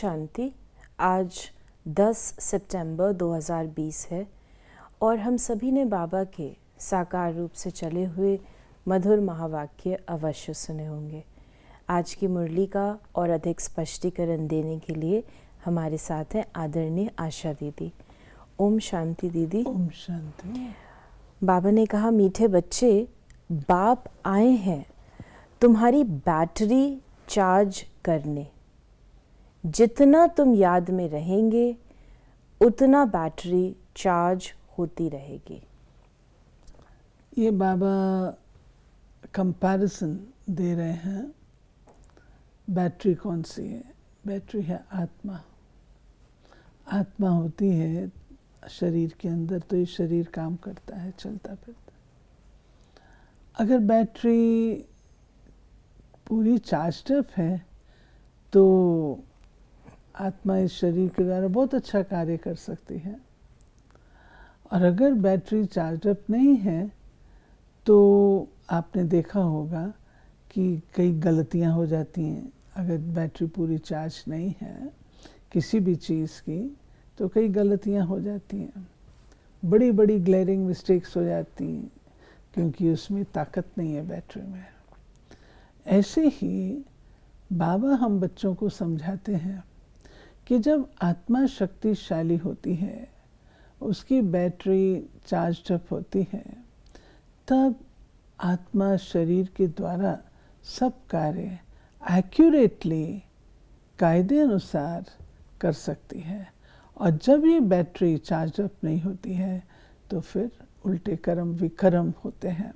शांति। आज 10 सितंबर 2020 है और हम सभी ने बाबा के साकार रूप से चले हुए मधुर महावाक्य अवश्य सुने होंगे। आज की मुरली का और अधिक स्पष्टीकरण देने के लिए हमारे साथ हैं आदरणीय आशा दीदी। ओम शांति दीदी। ओम शांति। बाबा ने कहा, मीठे बच्चे, बाप आए हैं तुम्हारी बैटरी चार्ज करने। जितना तुम याद में रहेंगे उतना बैटरी चार्ज होती रहेगी। ये बाबा कंपैरिजन दे रहे हैं। बैटरी कौन सी है? बैटरी है आत्मा। आत्मा होती है शरीर के अंदर, तो ये शरीर काम करता है, चलता फिरता। अगर बैटरी पूरी चार्ज्ड अप है तो आत्मा इस शरीर के द्वारा बहुत अच्छा कार्य कर सकती है। और अगर बैटरी चार्ज अप नहीं है तो आपने देखा होगा कि कई गलतियां हो जाती हैं। अगर बैटरी पूरी चार्ज नहीं है किसी भी चीज़ की तो कई गलतियां हो जाती हैं, बड़ी बड़ी ग्लेरिंग मिस्टेक्स हो जाती हैं क्योंकि उसमें ताकत नहीं है बैटरी में। ऐसे ही बाबा हम बच्चों को समझाते हैं कि जब आत्मा शक्तिशाली होती है, उसकी बैटरी चार्ज अप होती है, तब आत्मा शरीर के द्वारा सब कार्य एक्यूरेटली कायदे अनुसार कर सकती है। और जब ये बैटरी चार्ज अप नहीं होती है तो फिर उल्टे कर्म विकर्म होते हैं।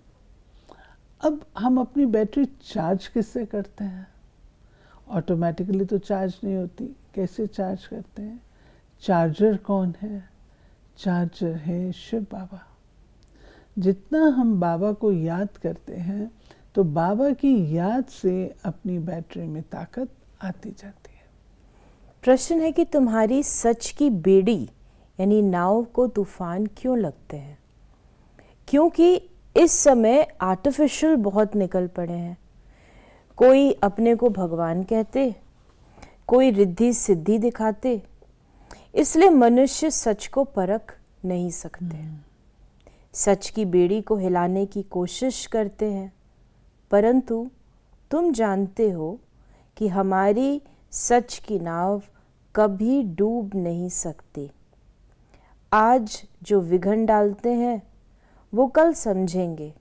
अब हम अपनी बैटरी चार्ज किससे करते हैं? ऑटोमेटिकली तो चार्ज नहीं होती। कैसे चार्ज करते हैं? चार्जर कौन है? चार्जर है शिव बाबा। जितना हम बाबा को याद करते हैं तो बाबा की याद से अपनी बैटरी में ताकत आती जाती है। प्रश्न है कि तुम्हारी सच की बेड़ी यानी नाव को तूफान क्यों लगते हैं? क्योंकि इस समय आर्टिफिशियल बहुत निकल पड़े हैं। कोई अपने को भगवान कहते, कोई रिद्धि सिद्धि दिखाते, इसलिए मनुष्य सच को परख नहीं सकते। सच की बेड़ी को हिलाने की कोशिश करते हैं, परंतु तुम जानते हो कि हमारी सच की नाव कभी डूब नहीं सकती। आज जो विघन डालते हैं वो कल समझेंगे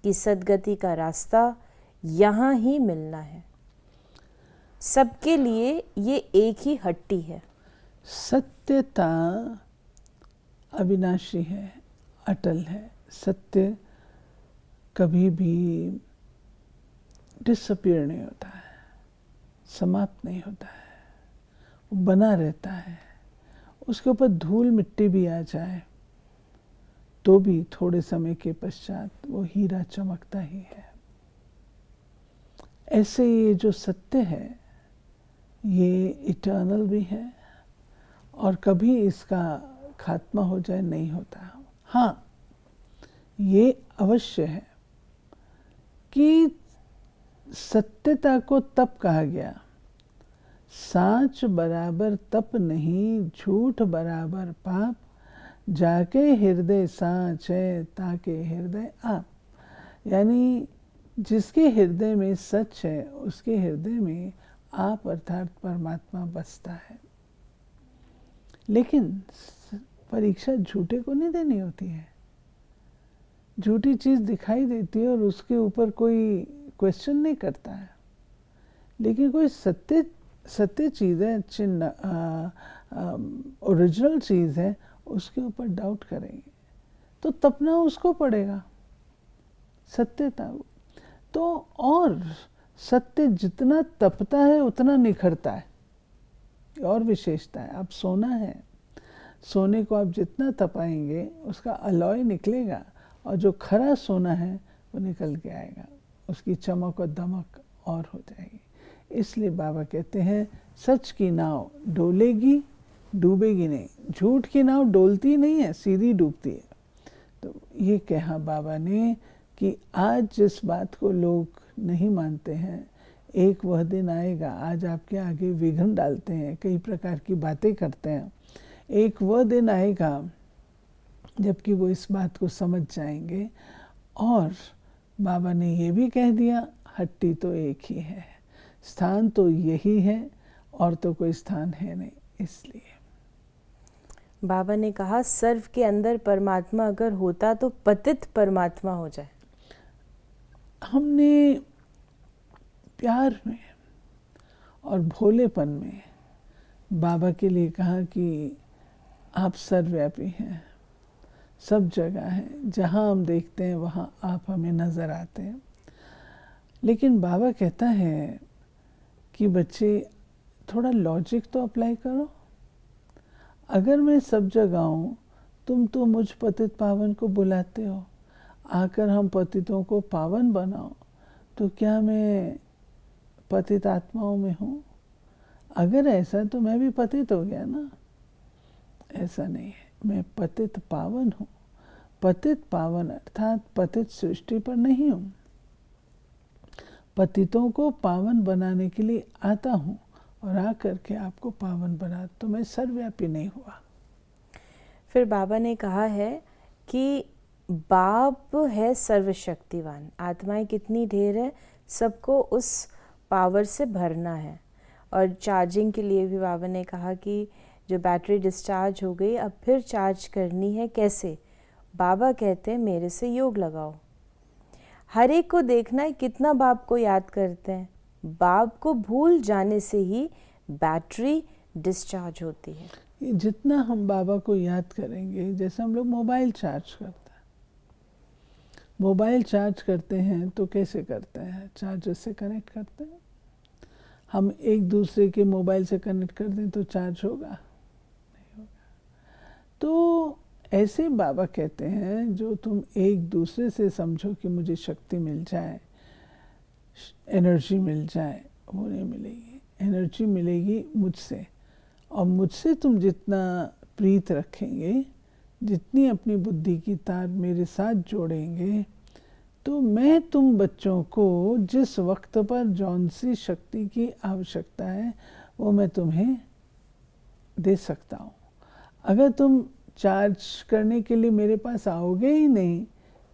कि सद्गति का रास्ता यहाँ ही मिलना है। सबके लिए ये एक ही हट्टी है। सत्यता अविनाशी है, अटल है। सत्य कभी भी डिसअपीयर नहीं होता है, समाप्त नहीं होता है, वो बना रहता है। उसके ऊपर धूल मिट्टी भी आ जाए तो भी थोड़े समय के पश्चात वो हीरा चमकता ही है। ऐसे ये जो सत्य है ये इटर्नल भी है और कभी इसका खात्मा हो जाए नहीं होता। हाँ, ये अवश्य है कि सत्यता को तप कहा गया। साच बराबर तप नहीं, झूठ बराबर पाप, जाके हृदय साच है ताके हृदय आप। यानी जिसके हृदय में सच है उसके हृदय में आप अर्थात परमात्मा बसता है। लेकिन परीक्षा झूठे को नहीं देनी होती है। झूठी चीज़ दिखाई देती है और उसके ऊपर कोई क्वेश्चन नहीं करता है, लेकिन कोई सत्य चीज़ है, ओरिजिनल चीज़ है, उसके ऊपर डाउट करेंगे तो तपना उसको पड़ेगा। सत्यता तो, और सत्य जितना तपता है उतना निखरता है। और विशेषता है। आप सोना है, सोने को आप जितना तपाएंगे उसका अलॉय निकलेगा और जो खरा सोना है वो निकल के आएगा, उसकी चमक और दमक और हो जाएगी। इसलिए बाबा कहते हैं सच की नाव डोलेगी, डूबेगी नहीं। झूठ की नाव डोलती नहीं है, सीधी डूबती है। तो ये कहा बाबा ने कि आज जिस बात को लोग नहीं मानते हैं, एक वह दिन आएगा, आज आपके आगे विघ्न डालते हैं, कई प्रकार की बातें करते हैं, एक वह दिन आएगा जबकि वो इस बात को समझ जाएंगे। और बाबा ने ये भी कह दिया, हट्टी तो एक ही है, स्थान तो यही है और तो कोई स्थान है नहीं। इसलिए बाबा ने कहा सर्व के अंदर परमात्मा अगर होता तो पतित परमात्मा हो जाए। हमने प्यार में और भोलेपन में बाबा के लिए कहा कि आप सर्वव्यापी हैं, सब जगह हैं, जहाँ हम देखते हैं वहाँ आप हमें नज़र आते हैं। लेकिन बाबा कहता है कि बच्चे थोड़ा लॉजिक तो अप्लाई करो। अगर मैं सब जगह हूँ, तुम तो मुझ पतित पावन को बुलाते हो, आकर हम पतितों को पावन बनाओ, तो क्या मैं पतित आत्माओं में हूँ? अगर ऐसा तो मैं भी पतित हो गया ना। ऐसा नहीं है, मैं पतित पावन हूँ। पतित पावन अर्थात पतित सृष्टि पर नहीं हूँ, पतितों को पावन बनाने के लिए आता हूँ और आकर के आपको पावन बना, तो मैं सर्वव्यापी नहीं हुआ। फिर बाबा ने कहा है कि बाप है सर्वशक्तिवान, आत्माएं कितनी ढेर है, सबको उस पावर से भरना है। और चार्जिंग के लिए भी बाबा ने कहा कि जो बैटरी डिस्चार्ज हो गई अब फिर चार्ज करनी है कैसे? बाबा कहते हैं मेरे से योग लगाओ। हर एक को देखना है कितना बाप को याद करते हैं। बाप को भूल जाने से ही बैटरी डिस्चार्ज होती है। जितना हम बाबा को याद करेंगे, जैसे हम लोग मोबाइल चार्ज करते हैं, मोबाइल चार्ज करते हैं तो कैसे करते हैं? चार्जर से कनेक्ट करते हैं। हम एक दूसरे के मोबाइल से कनेक्ट कर दें तो चार्ज होगा? नहीं होगा। तो ऐसे बाबा कहते हैं जो तुम एक दूसरे से समझो कि मुझे शक्ति मिल जाए, एनर्जी मिल जाए, वो नहीं मिलेगी। एनर्जी मिलेगी मुझसे, और मुझसे तुम जितना प्रीत रखेंगे, जितनी अपनी बुद्धि की तार मेरे साथ जोड़ेंगे, तो मैं तुम बच्चों को जिस वक्त पर जौन सी शक्ति की आवश्यकता है वो मैं तुम्हें दे सकता हूँ। अगर तुम चार्ज करने के लिए मेरे पास आओगे ही नहीं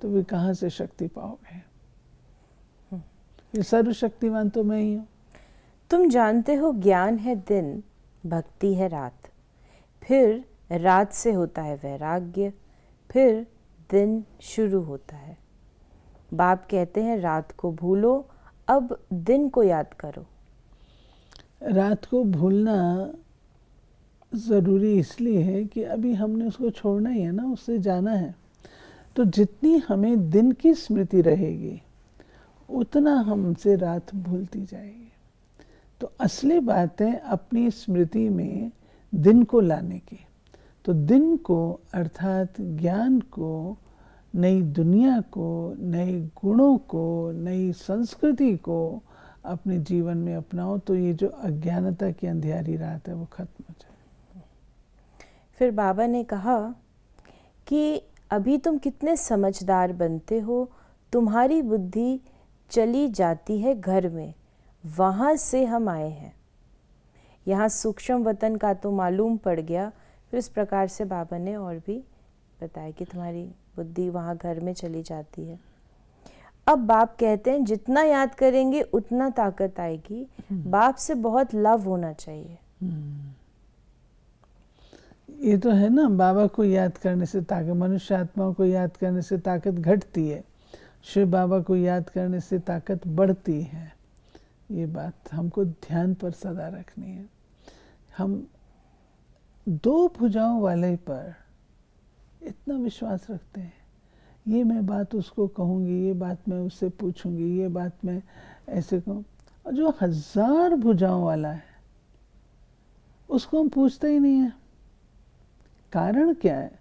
तो वे कहाँ से शक्ति पाओगे? ये सर्वशक्तिवान तो मैं ही हूँ। तुम जानते हो ज्ञान है दिन, भक्ति है रात, फिर रात से होता है वैराग्य, फिर दिन शुरू होता है। बाप कहते हैं रात को भूलो, अब दिन को याद करो। रात को भूलना ज़रूरी इसलिए है कि अभी हमने उसको छोड़ना ही है ना, उससे जाना है। तो जितनी हमें दिन की स्मृति रहेगी उतना हमसे रात भूलती जाएगी। तो असली बात है अपनी स्मृति में दिन को लाने की। तो दिन को अर्थात ज्ञान को, नई दुनिया को, नए गुणों को, नई संस्कृति को अपने जीवन में अपनाओ, तो ये जो अज्ञानता की अंधियारी रात है वो खत्म हो जाए। फिर बाबा ने कहा कि अभी तुम कितने समझदार बनते हो, तुम्हारी बुद्धि चली जाती है घर में, वहाँ से हम आए हैं। यहाँ सूक्ष्म वतन का तो मालूम पड़ गया। फिर इस प्रकार से बाबा ने और भी बताया कि तुम्हारी बुद्धि वहाँ घर में चली जाती है। अब बाप कहते हैं जितना याद करेंगे उतना ताकत आएगी। बाप से बहुत लव होना चाहिए। ये तो है ना, बाबा को याद करने से ताकत, मनुष्य आत्माओं को याद करने से ताकत घटती है, शिव बाबा को याद करने से ताकत बढ़ती है। ये बात हमको ध्यान पर सदा रखनी है। हम दो भुजाओं वाले पर इतना विश्वास रखते हैं, ये मैं बात उसको कहूँगी, ये बात मैं उससे पूछूंगी, ये बात मैं ऐसे कहूँ। और जो 1000 भुजाओं वाला है उसको हम पूछते ही नहीं है। कारण क्या है?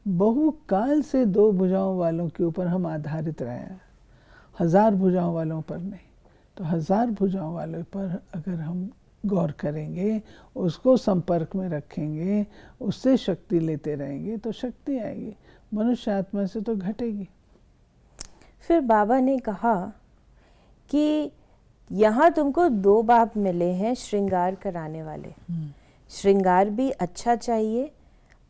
बहुकाल से 2 भुजाओं वालों के ऊपर हम आधारित रहे हैं, 1000 भुजाओं वालों पर नहीं। तो 1000 भुजाओं वालों पर अगर हम गौर करेंगे, उसको संपर्क में रखेंगे, उससे शक्ति लेते रहेंगे तो शक्ति आएगी। मनुष्य आत्मा से तो घटेगी। फिर बाबा ने कहा कि यहाँ तुमको 2 बाप मिले हैं श्रृंगार कराने वाले। श्रृंगार भी अच्छा चाहिए,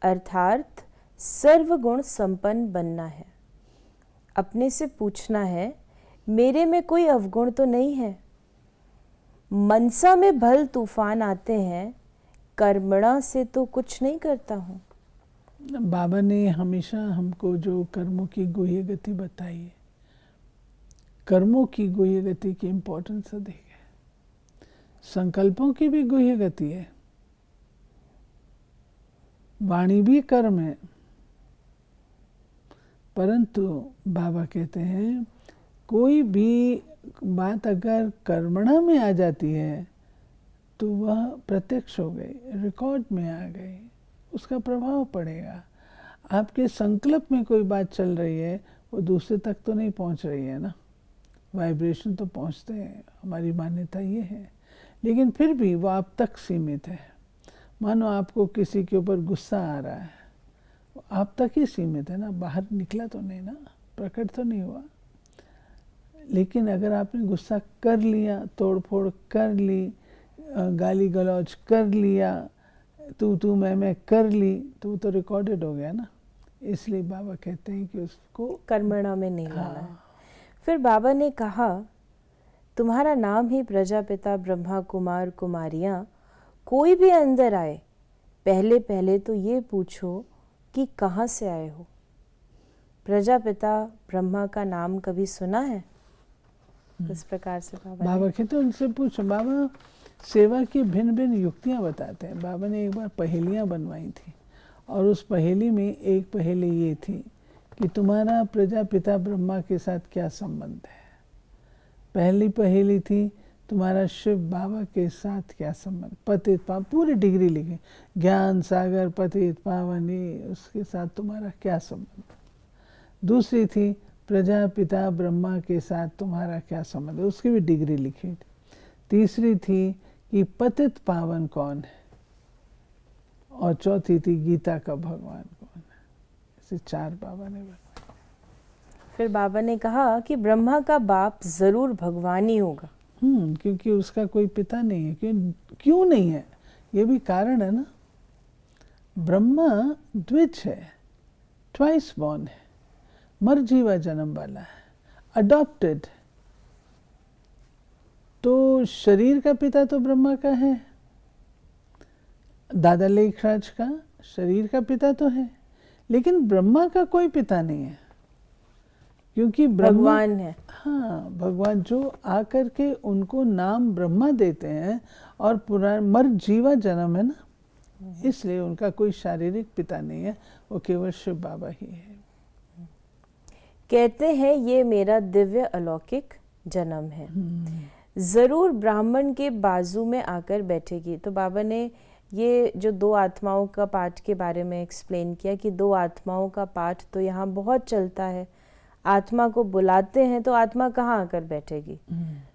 अर्थात सर्वगुण संपन्न बनना है। अपने से पूछना है, मेरे में कोई अवगुण तो नहीं है। मनसा में भल तूफान आते हैं, कर्मणा से तो कुछ नहीं करता हूँ। बाबा ने हमेशा हमको जो कर्मों की गुह्य गति बताई है, कर्मों की गुह्य गति की इम्पोर्टेंस अधिक है। संकल्पों की भी गुह्य गति है, वाणी भी कर्म है, परंतु बाबा कहते हैं कोई भी बात अगर कर्मणा में आ जाती है तो वह प्रत्यक्ष हो गई, रिकॉर्ड में आ गई, उसका प्रभाव पड़ेगा। आपके संकल्प में कोई बात चल रही है, वो दूसरे तक तो नहीं पहुंच रही है ना, वाइब्रेशन तो पहुंचते हैं, हमारी मान्यता ये है, लेकिन फिर भी वो आप तक सीमित है। मानो आपको किसी के ऊपर गुस्सा आ रहा है, वो आप तक ही सीमित है ना, बाहर निकला तो नहीं ना, प्रकट तो नहीं हुआ। लेकिन अगर आपने गुस्सा कर लिया, तोड़ फोड़ कर ली, गाली गलौज कर लिया, तू मैं कर ली, तो वो तो रिकॉर्डेड हो गया ना। इसलिए बाबा कहते हैं कि उसको कर्मणा में नहीं लाना है। फिर बाबा ने कहा, तुम्हारा नाम ही प्रजापिता ब्रह्मा कुमार कुमारियाँ, कोई भी अंदर आए पहले पहले तो ये पूछो कि कहाँ से आए हो। प्रजापिता ब्रह्मा का नाम कभी सुना है? इस प्रकार से बाबा कहते उनसे पूछो। बाबा सेवा की भिन्न भिन्न युक्तियाँ बताते हैं। बाबा ने एक बार पहेलियाँ बनवाई थी और उस पहेली में एक पहेली ये थी कि तुम्हारा प्रजापिता ब्रह्मा के साथ क्या संबंध है। पहली पहेली थी तुम्हारा शिव बाबा के साथ क्या संबंध, पतित पावन, पूरी डिग्री लिखी, ज्ञान सागर पतित पावनी, उसके साथ तुम्हारा क्या संबंध। दूसरी थी प्रजापिता ब्रह्मा के साथ तुम्हारा क्या संबंध है, उसकी भी डिग्री लिखी थी। तीसरी थी कि पतित पावन कौन है, और चौथी थी गीता का भगवान कौन है। ऐसे 4 बाबा ने बताया। फिर बाबा ने कहा कि ब्रह्मा का बाप जरूर भगवान ही होगा। क्योंकि उसका कोई पिता नहीं है। क्यों नहीं है, ये भी कारण है ना। ब्रह्मा द्विज है, ट्वाइस बॉर्न है, मरजीवा जन्म वाला है, अडॉप्टेड। तो शरीर का पिता तो ब्रह्मा का है, दादा लेखराज का शरीर का पिता तो है, लेकिन ब्रह्मा का कोई पिता नहीं है, क्योंकि भगवान है। हाँ, भगवान जो आकर के उनको नाम ब्रह्मा देते हैं, और पुराण मर जीवा जन्म है ना, इसलिए उनका कोई शारीरिक पिता नहीं है, वो केवल शिव बाबा ही है। कहते हैं ये मेरा दिव्य अलौकिक जन्म है, जरूर ब्राह्मण के बाजू में आकर बैठेगी। तो बाबा ने ये जो 2 आत्माओं का पाठ के बारे में एक्सप्लेन किया कि 2 आत्माओं का पाठ तो यहाँ बहुत चलता है। आत्मा को बुलाते हैं तो आत्मा कहाँ आकर बैठेगी,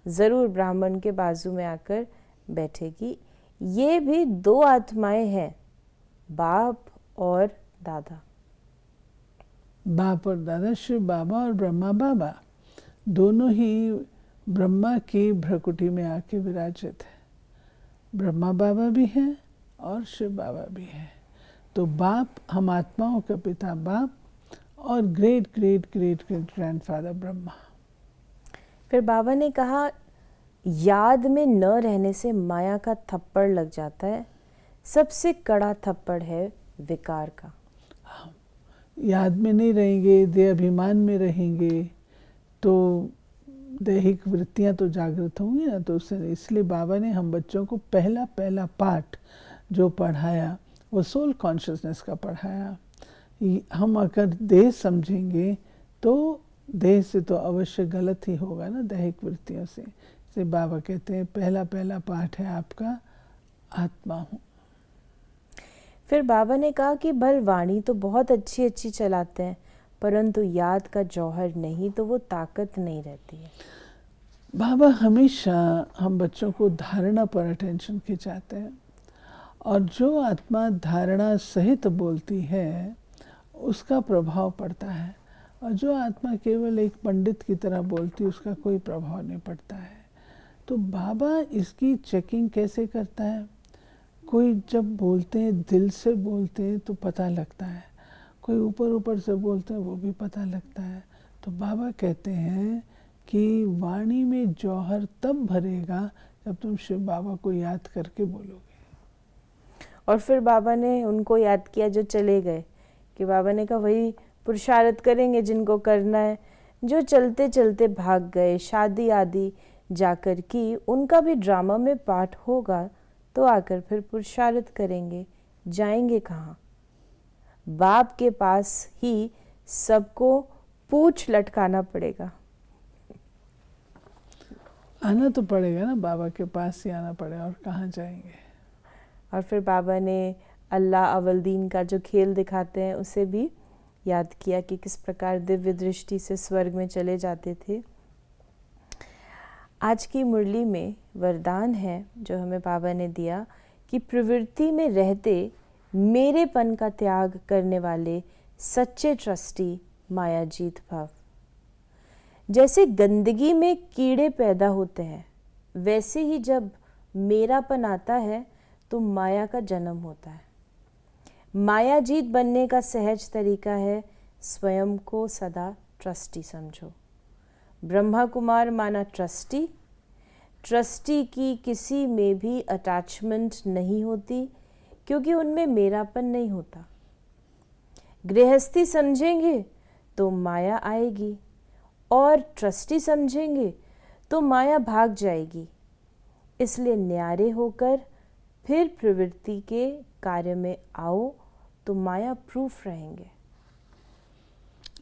जरूर ब्राह्मण के बाजू में आकर बैठेगी। ये भी 2 आत्माएं हैं, बाप और दादा। बाप और दादा, शिव बाबा और ब्रह्मा बाबा, दोनों ही ब्रह्मा की भ्रकुटी में आके विराजित है। ब्रह्मा बाबा भी हैं और शिव बाबा भी हैं। तो बाप, हम आत्माओं का पिता बाप, और great great great great grandfather Brahma. फिर बाबा ने कहा, याद में न रहने से माया का थप्पड़ लग जाता है, सबसे कड़ा थप्पड़ है विकार का। याद में नहीं रहेंगे, देह अभिमान में रहेंगे, तो दैहिक वृत्तियां तो जागृत होंगी ना। तो इसलिए बाबा ने हम बच्चों को पहला पाठ जो पढ़ाया वो सोल कॉन्शियसनेस का पढ़ाया। हम अगर देह समझेंगे तो देह से तो अवश्य गलत ही होगा ना, दैहिक वृत्तियों से। इसलिए बाबा कहते हैं पहला पाठ है आपका आत्मा हूँ। फिर बाबा ने कहा कि भल वाणी तो बहुत अच्छी चलाते हैं, परंतु याद का जौहर नहीं तो वो ताकत नहीं रहती है। बाबा हमेशा हम बच्चों को धारणा पर अटेंशन खिंचाते हैं, और जो आत्मा धारणा सहित बोलती है उसका प्रभाव पड़ता है, और जो आत्मा केवल एक पंडित की तरह बोलती है उसका कोई प्रभाव नहीं पड़ता है। तो बाबा इसकी चेकिंग कैसे करता है? कोई जब बोलते हैं दिल से बोलते हैं तो पता लगता है, कोई ऊपर ऊपर से बोलते हैं वो भी पता लगता है। तो बाबा कहते हैं कि वाणी में जौहर तब भरेगा जब तुम शिव बाबा को याद करके बोलोगे। और फिर बाबा ने उनको याद किया जो चले गए, कि बाबा ने कहा वही पुरुषार्थ करेंगे जिनको करना है। जो चलते चलते भाग गए, शादी आदि जाकर की, उनका भी ड्रामा में पार्ट होगा, तो आकर फिर पुरुषार्थ करेंगे। जाएंगे कहाँ? बाप के पास ही सबको पूछ लटकाना पड़ेगा। आना तो पड़ेगा ना, बाबा के पास ही आना पड़ेगा, और कहाँ जाएंगे। और फिर बाबा ने अल्लाह अवलदीन का जो खेल दिखाते हैं उसे भी याद किया कि किस प्रकार दिव्य दृष्टि से स्वर्ग में चले जाते थे। आज की मुरली में वरदान है जो हमें बाबा ने दिया कि प्रवृत्ति में रहते मेरेपन का त्याग करने वाले सच्चे ट्रस्टी मायाजीत भव। जैसे गंदगी में कीड़े पैदा होते हैं, वैसे ही जब मेरापन आता है तो माया का जन्म होता है। मायाजीत बनने का सहज तरीका है स्वयं को सदा ट्रस्टी समझो। ब्रह्मा कुमार माना ट्रस्टी। ट्रस्टी की किसी में भी अटैचमेंट नहीं होती क्योंकि उनमें मेरापन नहीं होता। गृहस्थी समझेंगे तो माया आएगी, और ट्रस्टी समझेंगे तो माया भाग जाएगी। इसलिए न्यारे होकर फिर प्रवृत्ति के कार्य में आओ तो माया प्रूफ रहेंगे।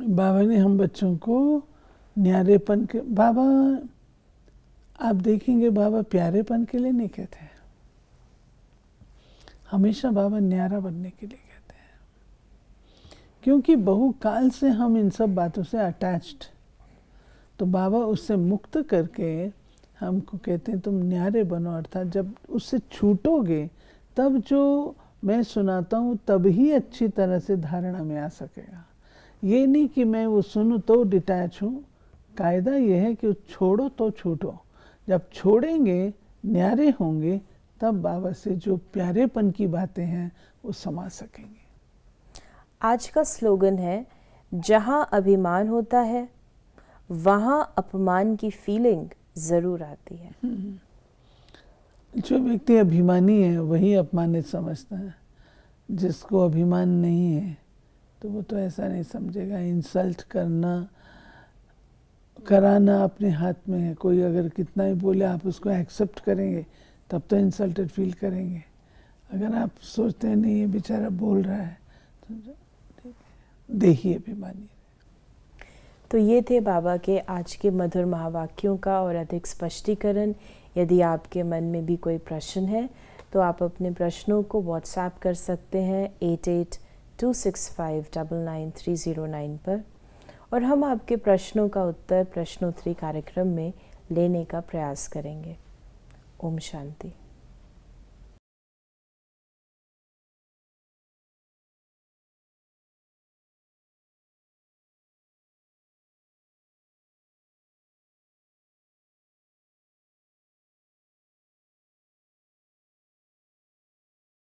बाबा ने हम बच्चों को न्यारेपन के, बाबा आप देखेंगे बाबा प्यारेपन के लिए नहीं कहते हैं, हमेशा बाबा न्यारा बनने के लिए कहते हैं। क्योंकि बहुकाल से हम इन सब बातों से अटैच्ड, तो बाबा उससे मुक्त करके हमको कहते हैं तुम न्यारे बनो। अर्थात जब उससे छूटोगे तब जो मैं सुनाता हूँ तब ही अच्छी तरह से धारणा में आ सकेगा। ये नहीं कि मैं वो सुनूँ तो डिटैच हूँ। कायदा ये है कि छोड़ो तो छूटो। जब छोड़ेंगे, न्यारे होंगे, तब बाबा से जो प्यारेपन की बातें हैं वो समा सकेंगे। आज का स्लोगन है, जहाँ अभिमान होता है वहाँ अपमान की फीलिंग जरूर आती है। जो व्यक्ति अभिमानी है वही अपमानित समझता है। जिसको अभिमान नहीं है तो वो तो ऐसा नहीं समझेगा। इंसल्ट कराना अपने हाथ में है। कोई अगर कितना ही बोले आप उसको एक्सेप्ट करेंगे तब तो इंसल्टेड फील करेंगे। अगर आप सोचते हैं नहीं ये बेचारा बोल रहा है तो देखिए अभिमानी। तो ये थे बाबा के आज के मधुर महावाक्यों का और अधिक स्पष्टीकरण। यदि आपके मन में भी कोई प्रश्न है तो आप अपने प्रश्नों को व्हाट्सएप कर सकते हैं 8826599309 पर, और हम आपके प्रश्नों का उत्तर प्रश्नोत्तरी कार्यक्रम में लेने का प्रयास करेंगे। ओम शांति।